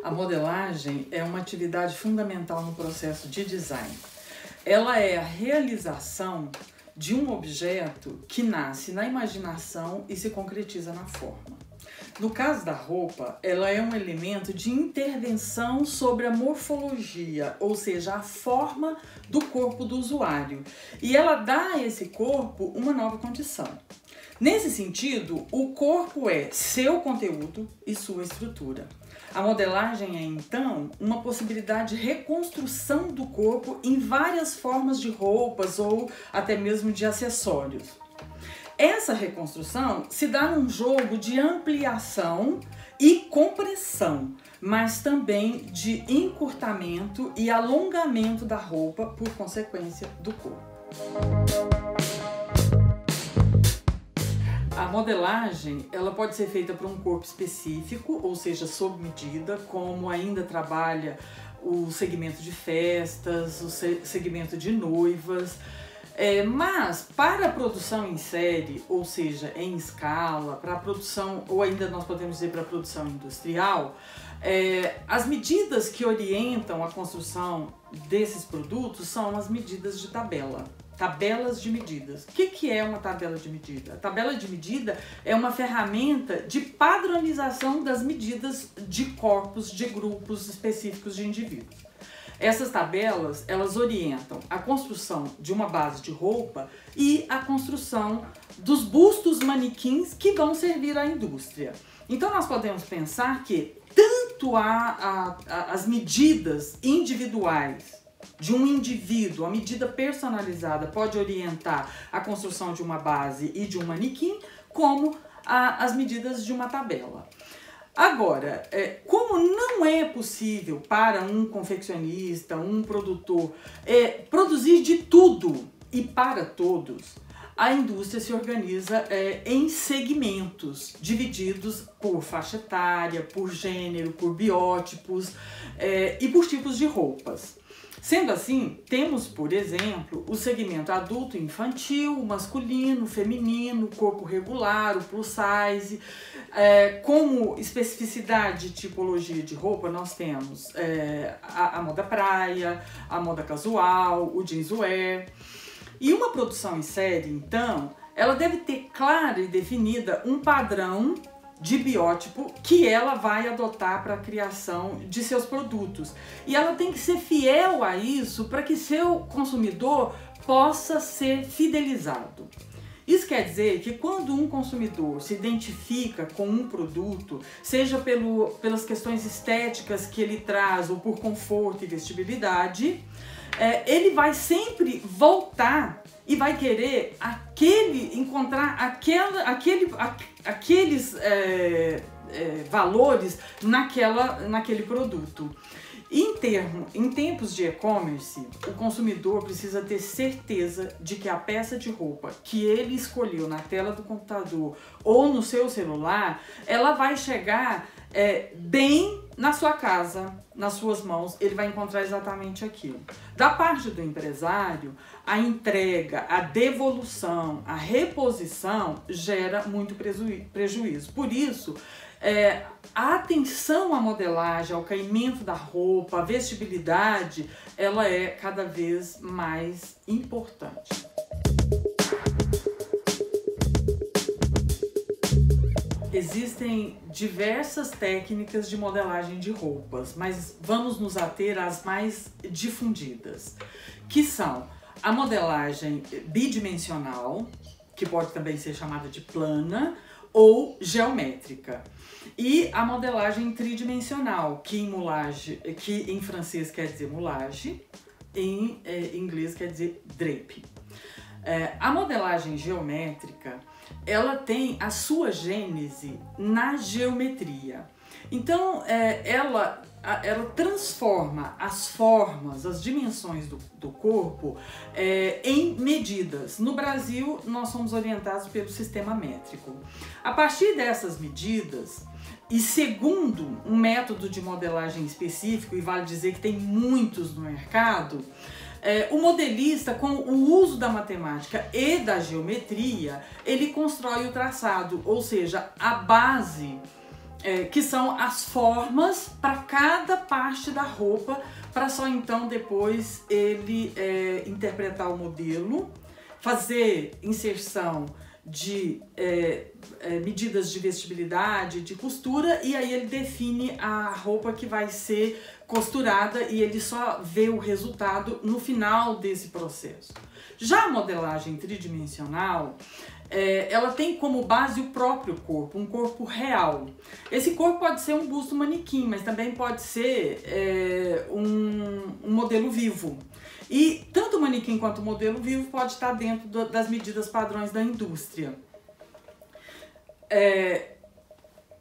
A modelagem é uma atividade fundamental no processo de design. Ela é a realização de um objeto que nasce na imaginação e se concretiza na forma. No caso da roupa, ela é um elemento de intervenção sobre a morfologia, ou seja, a forma do corpo do usuário, e ela dá a esse corpo uma nova condição. Nesse sentido, o corpo é seu conteúdo e sua estrutura. A modelagem é, então, uma possibilidade de reconstrução do corpo em várias formas de roupas ou até mesmo de acessórios. Essa reconstrução se dá num jogo de ampliação e compressão, mas também de encurtamento e alongamento da roupa por consequência do corpo. A modelagem, ela pode ser feita para um corpo específico, ou seja, sob medida, como ainda trabalha o segmento de festas, o segmento de noivas, mas para a produção em série, ou seja, em escala, para a produção, ou ainda nós podemos dizer para a produção industrial, as medidas que orientam a construção desses produtos são as medidas de tabela. Tabelas de medidas. O que é uma tabela de medida? A tabela de medida é uma ferramenta de padronização das medidas de corpos, de grupos específicos de indivíduos. Essas tabelas, elas orientam a construção de uma base de roupa e a construção dos bustos manequins que vão servir à indústria. Então nós podemos pensar que tanto as medidas individuais de um indivíduo, a medida personalizada pode orientar a construção de uma base e de um manequim, como as medidas de uma tabela. Agora, como não é possível para um confeccionista, um produtor, produzir de tudo e para todos, a indústria se organiza em segmentos, divididos por faixa etária, por gênero, por biótipos e por tipos de roupas. Sendo assim, temos, por exemplo, o segmento adulto e infantil, o masculino, o feminino, o corpo regular, o plus size. Como especificidade de tipologia de roupa, nós temos a moda praia, a moda casual, o jeanswear. E uma produção em série, então, ela deve ter clara e definida um padrão de biótipo que ela vai adotar para a criação de seus produtos. E ela tem que ser fiel a isso para que seu consumidor possa ser fidelizado. Isso quer dizer que quando um consumidor se identifica com um produto, seja pelas questões estéticas que ele traz ou por conforto e vestibilidade, ele vai sempre voltar e vai querer encontrar aqueles valores naquele produto. Em tempos de e-commerce, o consumidor precisa ter certeza de que a peça de roupa que ele escolheu na tela do computador ou no seu celular, ela vai chegar bem na sua casa, nas suas mãos, ele vai encontrar exatamente aquilo. Da parte do empresário, a entrega, a devolução, a reposição gera muito prejuízo. Por isso, a atenção à modelagem, ao caimento da roupa, à vestibilidade, ela é cada vez mais importante. Existem diversas técnicas de modelagem de roupas, mas vamos nos ater às mais difundidas, que são a modelagem bidimensional, que pode também ser chamada de plana, ou geométrica, e a modelagem tridimensional, que em francês quer dizer moulage, em inglês quer dizer drape. A modelagem geométrica, ela tem a sua gênese na geometria. Então, ela transforma as formas, as dimensões do corpo em medidas. No Brasil, nós somos orientados pelo sistema métrico. A partir dessas medidas, e segundo um método de modelagem específico, e vale dizer que tem muitos no mercado, O modelista, com o uso da matemática e da geometria, ele constrói o traçado, ou seja, a base, que são as formas para cada parte da roupa, para só então depois ele interpretar o modelo, fazer inserção de medidas de vestibilidade, de costura, e aí ele define a roupa que vai ser costurada e ele só vê o resultado no final desse processo. Já a modelagem tridimensional, ela tem como base o próprio corpo, um corpo real. Esse corpo pode ser um busto manequim, mas também pode ser um modelo vivo. E tanto o manequim quanto o modelo vivo pode estar dentro das medidas padrões da indústria.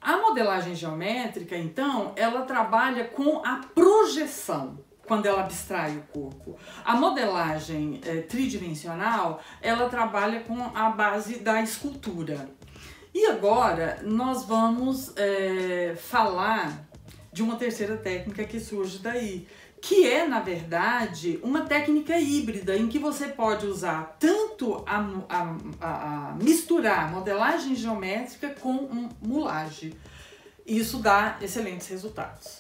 A modelagem geométrica, então, ela trabalha com a projeção, quando ela abstrai o corpo. A modelagem tridimensional, ela trabalha com a base da escultura. E agora nós vamos falar de uma terceira técnica que surge daí, que é, na verdade, uma técnica híbrida, em que você pode usar tanto a misturar modelagem geométrica com mulagem. Isso dá excelentes resultados.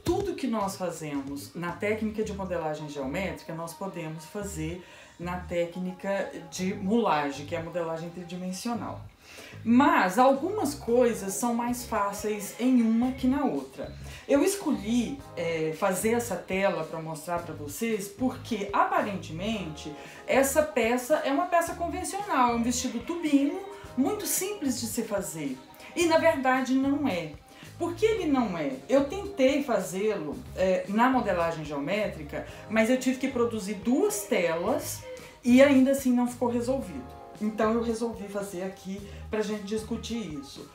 Tudo que nós fazemos na técnica de modelagem geométrica, nós podemos fazer na técnica de mulagem, que é a modelagem tridimensional. Mas algumas coisas são mais fáceis em uma que na outra. Eu escolhi fazer essa tela para mostrar para vocês porque, aparentemente, essa peça é uma peça convencional, é um vestido tubinho, muito simples de se fazer. E, na verdade, não é. Por que ele não é? Eu tentei fazê-lo na modelagem geométrica, mas eu tive que produzir 2 telas e ainda assim não ficou resolvido. Então eu resolvi fazer aqui para a gente discutir isso.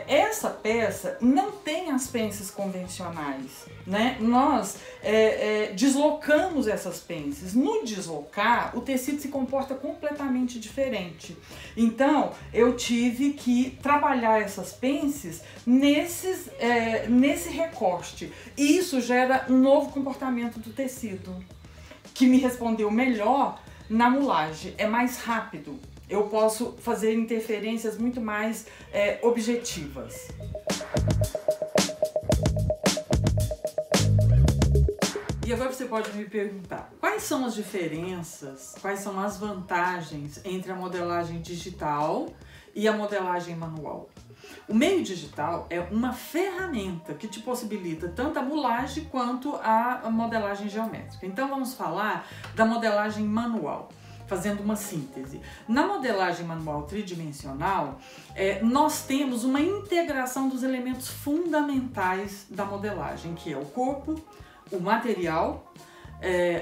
Essa peça não tem as pences convencionais, né? Nós deslocamos essas pences. No deslocar, o tecido se comporta completamente diferente. Então eu tive que trabalhar essas pences nesse recorte. E isso gera um novo comportamento do tecido, que me respondeu melhor na mulagem. É mais rápido. Eu posso fazer interferências muito mais objetivas. E agora você pode me perguntar, quais são as diferenças, quais são as vantagens entre a modelagem digital e a modelagem manual? O meio digital é uma ferramenta que te possibilita tanto a mulagem quanto a modelagem geométrica. Então vamos falar da modelagem manual, fazendo uma síntese. Na modelagem manual tridimensional, nós temos uma integração dos elementos fundamentais da modelagem, que é o corpo, o material,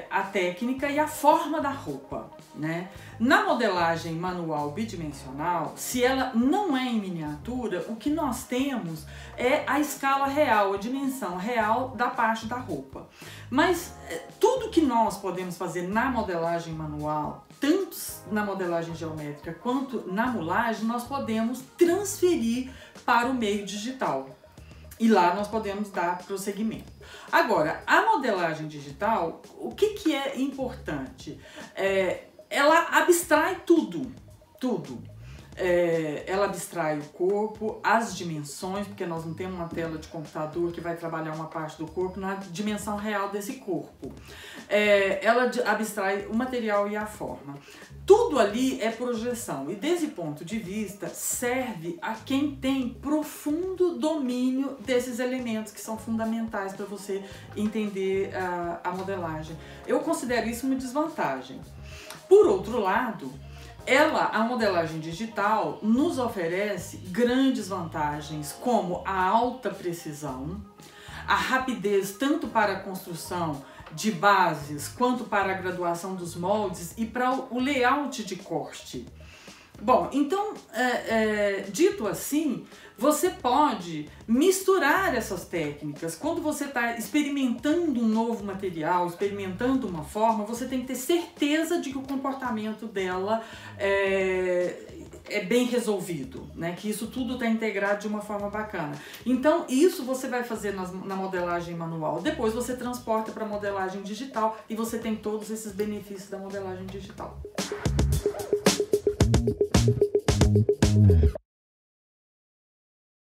a técnica e a forma da roupa, né? Na modelagem manual bidimensional, se ela não é em miniatura, o que nós temos é a escala real, a dimensão real da parte da roupa. Mas tudo que nós podemos fazer na modelagem manual, tanto na modelagem geométrica quanto na mulagem, nós podemos transferir para o meio digital. E lá nós podemos dar prosseguimento. Agora, a modelagem digital, o que é importante? Ela abstrai tudo. Ela abstrai o corpo, as dimensões, porque nós não temos uma tela de computador que vai trabalhar uma parte do corpo na dimensão real desse corpo. Ela abstrai o material e a forma. Tudo ali é projeção e, desse ponto de vista, serve a quem tem profundo domínio desses elementos que são fundamentais para você entender a modelagem. Eu considero isso uma desvantagem. Por outro lado, a modelagem digital nos oferece grandes vantagens, como a alta precisão, a rapidez tanto para a construção de bases, quanto para a graduação dos moldes e para o layout de corte. Bom, então, dito assim, você pode misturar essas técnicas. Quando você está experimentando um novo material, experimentando uma forma, você tem que ter certeza de que o comportamento dela é bem resolvido, né? Que isso tudo está integrado de uma forma bacana. Então, isso você vai fazer na modelagem manual. Depois você transporta para a modelagem digital e você tem todos esses benefícios da modelagem digital.